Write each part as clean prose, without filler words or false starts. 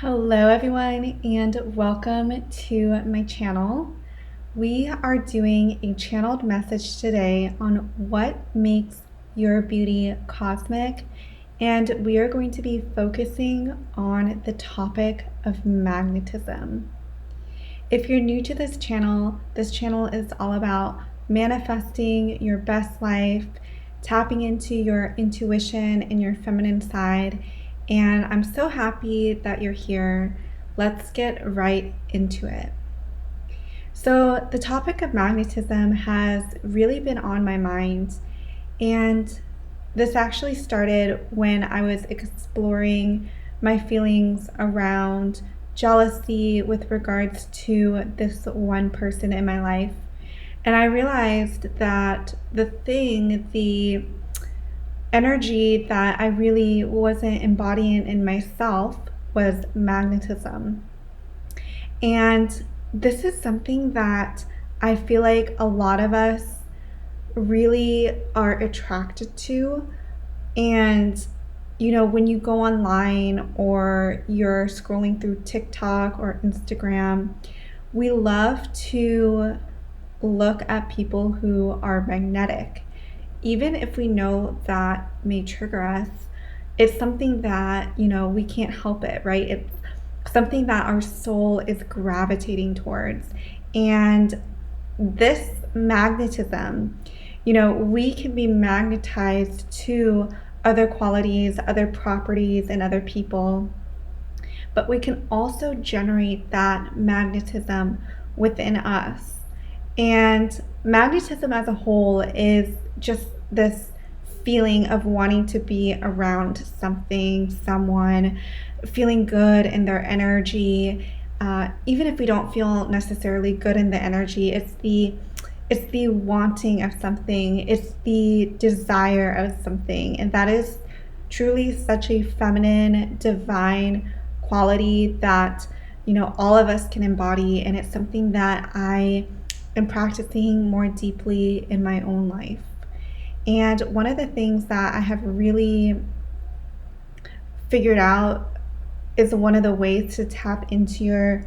Hello everyone and welcome to my channel. We are doing a channeled message today on what makes your beauty cosmic, and we are going to be focusing on the topic of magnetism. If you're new to this channel is all about manifesting your best life, tapping into your intuition and your feminine side, and I'm so happy that you're here. Let's get right into it. So, the topic of magnetism has really been on my mind, and this actually started when I was exploring my feelings around jealousy with regards to this one person in my life. And I realized that the energy that I really wasn't embodying in myself was magnetism. And this is something that I feel like a lot of us really are attracted to. And when you go online or you're scrolling through TikTok or Instagram, we love to look at people who are magnetic. Even if we know that may trigger us, it's something that, we can't help it, right? It's something that our soul is gravitating towards. And this magnetism, we can be magnetized to other qualities, other properties, and other people, but we can also generate that magnetism within us. And magnetism as a whole is just this feeling of wanting to be around something, someone, feeling good in their energy. Even if we don't feel necessarily good in the energy, it's the wanting of something, it's the desire of something, and that is truly such a feminine, divine quality that all of us can embody, and it's something that I am practicing more deeply in my own life. And one of the things that I have really figured out is one of the ways to tap into your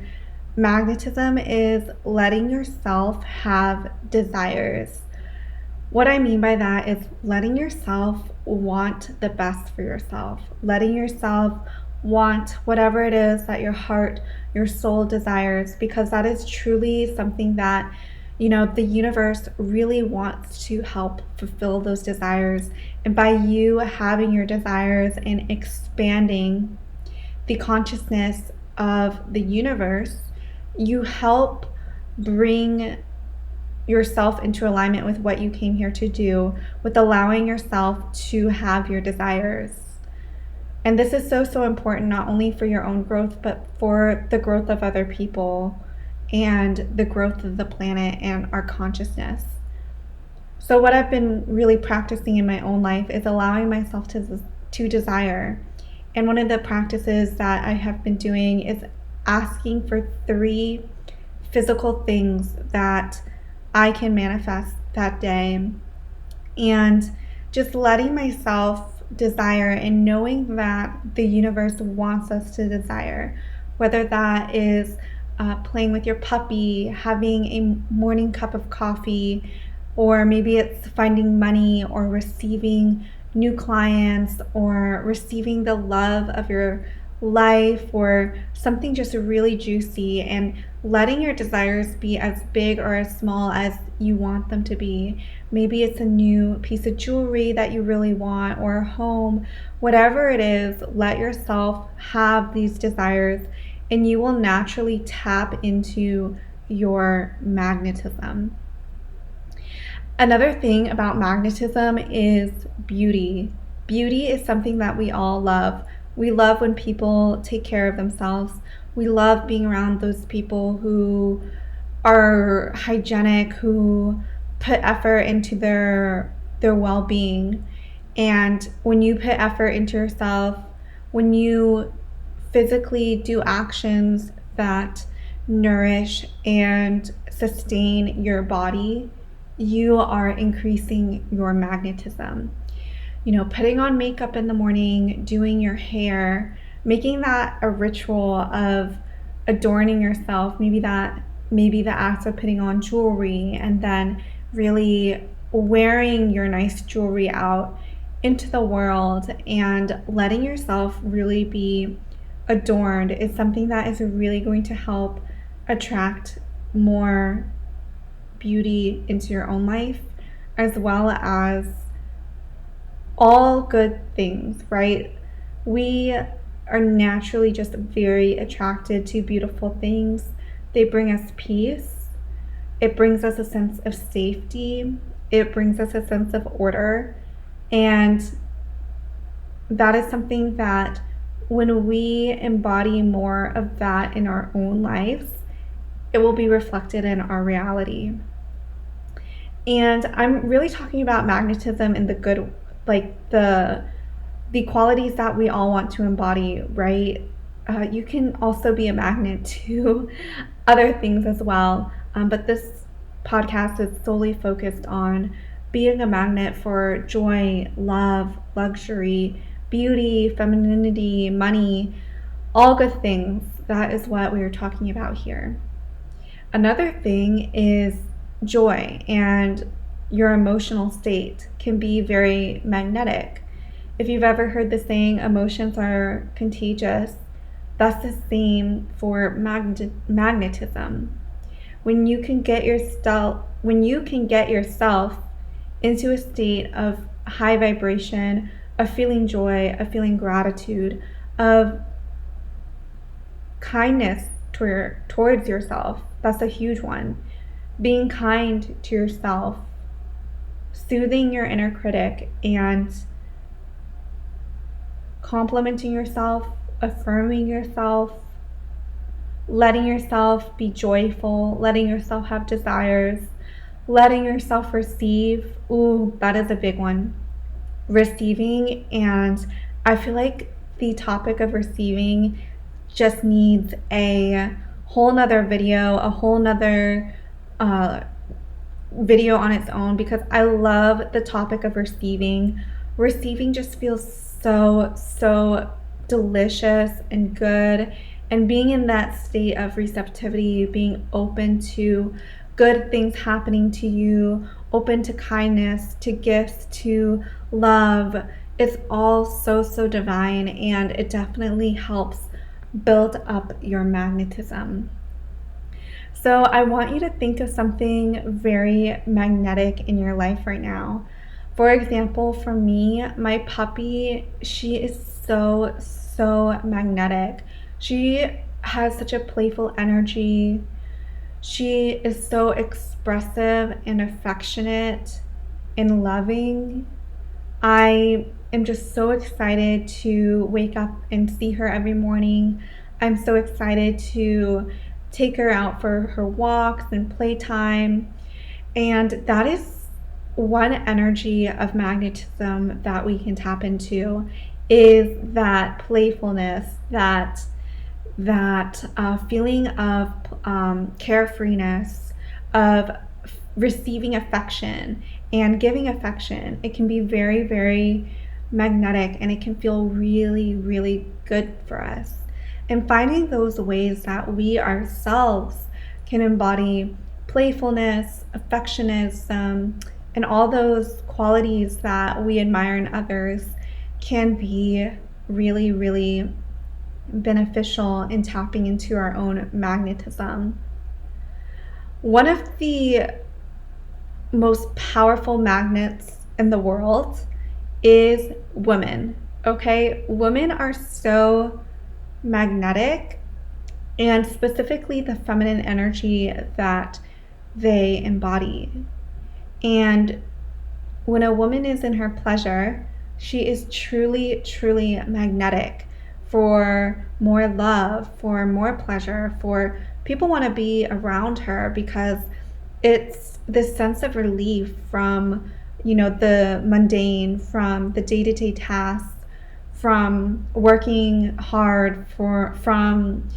magnetism is letting yourself have desires. What I mean by that is letting yourself want the best for yourself, letting yourself want whatever it is that your heart, your soul desires, because that is truly something that the universe really wants to help fulfill those desires. And by you having your desires and expanding the consciousness of the universe, you help bring yourself into alignment with what you came here to do, with allowing yourself to have your desires. And this is so important, not only for your own growth, but for the growth of other people and the growth of the planet and our consciousness. So what I've been really practicing in my own life is allowing myself to desire. And one of the practices that I have been doing is asking for 3 physical things that I can manifest that day, and just letting myself desire and knowing that the universe wants us to desire, whether that is playing with your puppy, having a morning cup of coffee, or maybe it's finding money or receiving new clients or receiving the love of your life or something just really juicy, and letting your desires be as big or as small as you want them to be. Maybe it's a new piece of jewelry that you really want, or a home, whatever it is. Let yourself have these desires and you will naturally tap into your magnetism. Another thing about magnetism is beauty. Beauty is something that we all love. We love when people take care of themselves. We love being around those people who are hygienic, who put effort into their well-being. And when you put effort into yourself, when you physically do actions that nourish and sustain your body, you are increasing your magnetism. Putting on makeup in the morning, doing your hair, making that a ritual of adorning yourself, maybe the act of putting on jewelry and then really wearing your nice jewelry out into the world and letting yourself really be adorned is something that is really going to help attract more beauty into your own life, as well as all good things, right? We are naturally just very attracted to beautiful things. They bring us peace. It brings us a sense of safety. It brings us a sense of order. And that is something that when we embody more of that in our own lives, it will be reflected in our reality. And I'm really talking about magnetism in the good, like the qualities that we all want to embody, right? You can also be a magnet to other things as well. But this podcast is solely focused on being a magnet for joy, love, luxury, beauty, femininity, money, all good things. That is what we are talking about here. Another thing is joy, and your emotional state can be very magnetic. If you've ever heard the saying, emotions are contagious, that's the same for magnetism. When you can get yourself into a state of high vibration, of feeling joy, of feeling gratitude, of kindness towards yourself, that's a huge one. Being kind to yourself, soothing your inner critic, and complimenting yourself, affirming yourself, letting yourself be joyful, letting yourself have desires, letting yourself receive. Ooh, that is a big one. Receiving, and I feel like the topic of receiving just needs a whole nother video, a whole nother video on its own, because I love the topic of receiving. Receiving just feels so delicious and good, and being in that state of receptivity, being open to good things happening to you, open to kindness, to gifts, to love, it's all so divine, and it definitely helps build up your magnetism. So I want you to think of something very magnetic in your life right now. For example, for me, my puppy, she is so magnetic. She has such a playful energy. She is so expressive and affectionate and loving. I am just so excited to wake up and see her every morning. I'm so excited to take her out for her walks and playtime. And that is one energy of magnetism that we can tap into, is that playfulness, that feeling of carefreeness, of receiving affection and giving affection. It can be very magnetic, and it can feel really good for us. And finding those ways that we ourselves can embody playfulness, affectionism, and all those qualities that we admire in others can be really beneficial in tapping into our own magnetism. One of the most powerful magnets in the world is women. Okay, women are so magnetic, and specifically the feminine energy that they embody. And when a woman is in her pleasure, she is truly magnetic for more love, for more pleasure, for people want to be around her, because it's this sense of relief from, the mundane, from the day-to-day tasks, from working hard, from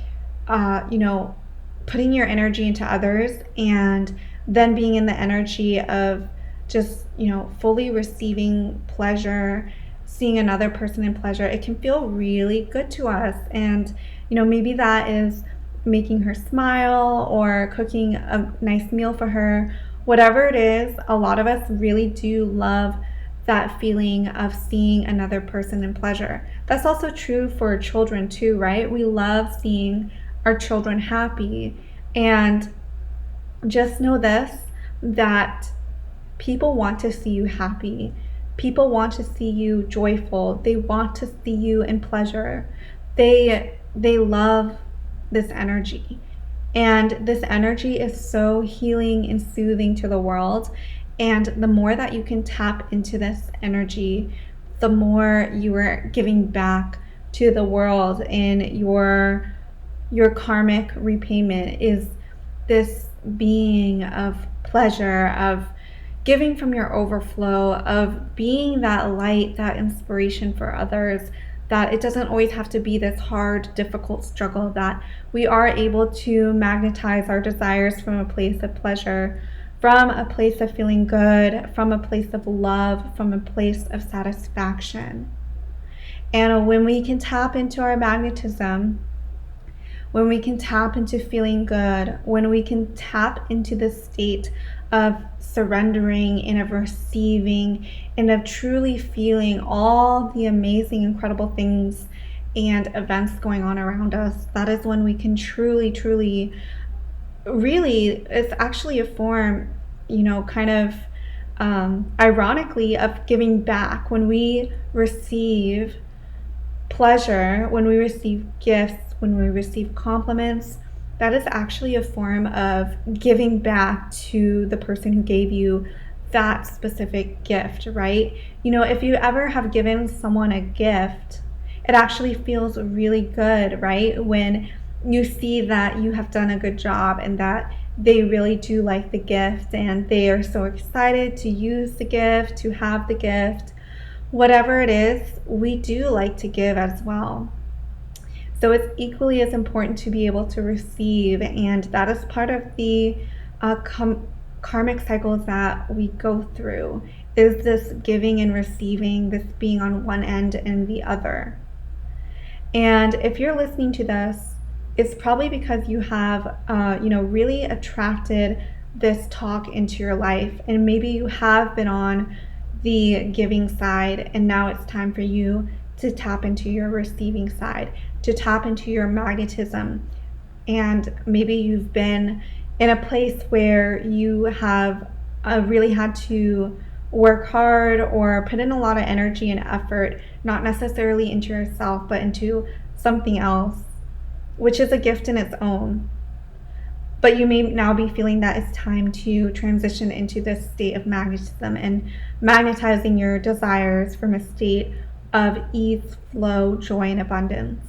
putting your energy into others, and then being in the energy of just fully receiving pleasure, seeing another person in pleasure, it can feel really good to us. And, maybe that is making her smile or cooking a nice meal for her. Whatever it is, a lot of us really do love that feeling of seeing another person in pleasure. That's also true for children too, right? We love seeing our children happy. And just know this, that people want to see you happy. People want to see you joyful. They want to see you in pleasure. They love this energy. And this energy is so healing and soothing to the world. And the more that you can tap into this energy, the more you are giving back to the world. And your karmic repayment is this being of pleasure, of giving from your overflow, of being that light, that inspiration for others, that it doesn't always have to be this hard, difficult struggle, that we are able to magnetize our desires from a place of pleasure, from a place of feeling good, from a place of love, from a place of satisfaction. And when we can tap into our magnetism, when we can tap into feeling good, when we can tap into the state of surrendering and of receiving and of truly feeling all the amazing, incredible things and events going on around us, that is when we can truly, truly, really, it's actually a form, kind of ironically, of giving back. When we receive pleasure, when we receive gifts, when we receive compliments, that is actually a form of giving back to the person who gave you that specific gift, right? If you ever have given someone a gift, it actually feels really good, right? When you see that you have done a good job and that they really do like the gift and they are so excited to use the gift, to have the gift. Whatever it is, we do like to give as well. So it's equally as important to be able to receive, and that is part of the karmic cycles that we go through, is this giving and receiving, this being on one end and the other. And if you're listening to this, it's probably because you have, really attracted this talk into your life, and maybe you have been on the giving side, and now it's time for you to tap into your receiving side, to tap into your magnetism. And maybe you've been in a place where you have really had to work hard or put in a lot of energy and effort, not necessarily into yourself, but into something else, which is a gift in its own. But you may now be feeling that it's time to transition into this state of magnetism and magnetizing your desires from a state of ease, flow, joy, and abundance.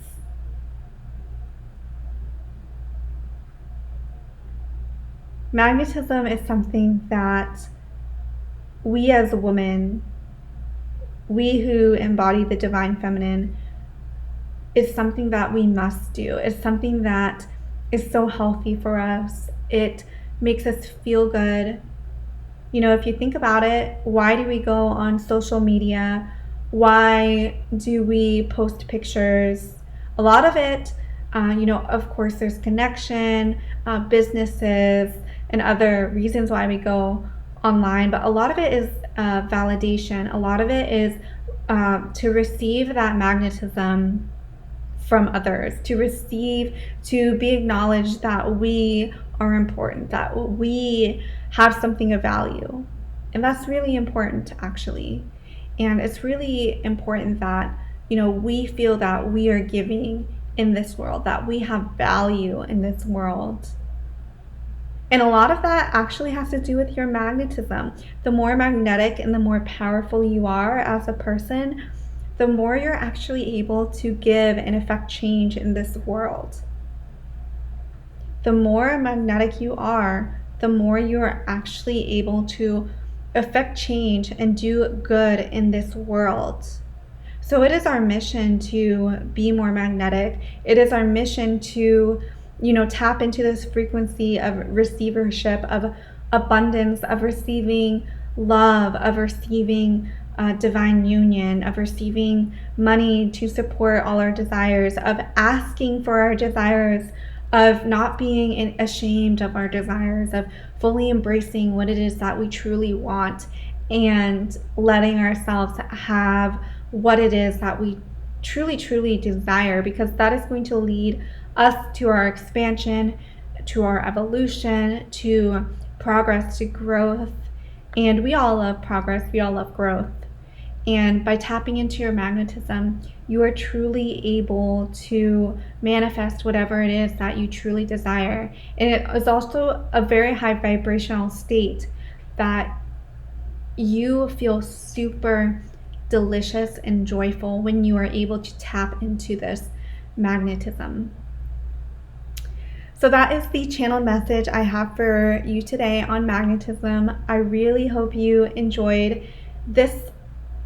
Magnetism is something that we as women, we who embody the divine feminine, is something that we must do. It's something that is so healthy for us. It makes us feel good. If you think about it, why do we go on social media? Why do we post pictures? A lot of it, of course, there's connection, businesses, and other reasons why we go online, but a lot of it is validation. A lot of it is to receive that magnetism from others, to receive, to be acknowledged that we are important, that we have something of value. And that's really important, actually. And it's really important that, we feel that we are giving in this world, that we have value in this world. And a lot of that actually has to do with your magnetism. The more magnetic and the more powerful you are as a person, the more you're actually able to give and affect change in this world. The more magnetic you are, the more you're actually able to affect change and do good in this world. So it is our mission to be more magnetic. It is our mission to, tap into this frequency of receivership, of abundance, of receiving love, of receiving divine union, of receiving money to support all our desires, of asking for our desires, of not being ashamed of our desires, of fully embracing what it is that we truly want, and letting ourselves have what it is that we truly desire, because that is going to lead us to our expansion, to our evolution, to progress, to growth. And we all love progress, we all love growth. And by tapping into your magnetism, you are truly able to manifest whatever it is that you truly desire. And it is also a very high vibrational state that you feel super delicious and joyful when you are able to tap into this magnetism. So that is the channeled message I have for you today on magnetism. I really hope you enjoyed this,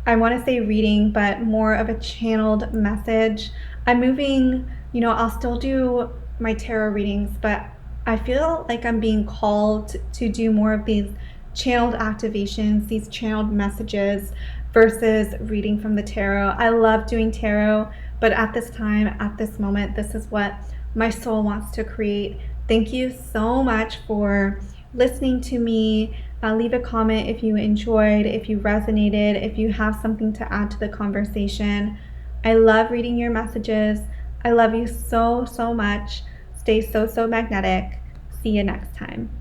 I want to say reading, but more of a channeled message. I'm moving, I'll still do my tarot readings, but I feel like I'm being called to do more of these channeled activations, these channeled messages versus reading from the tarot. I love doing tarot, but at this time, at this moment, this is what my soul wants to create. Thank you so much for listening to me. Leave a comment if you enjoyed, if you resonated, if you have something to add to the conversation. I love reading your messages. I love you so much. Stay so magnetic. See you next time.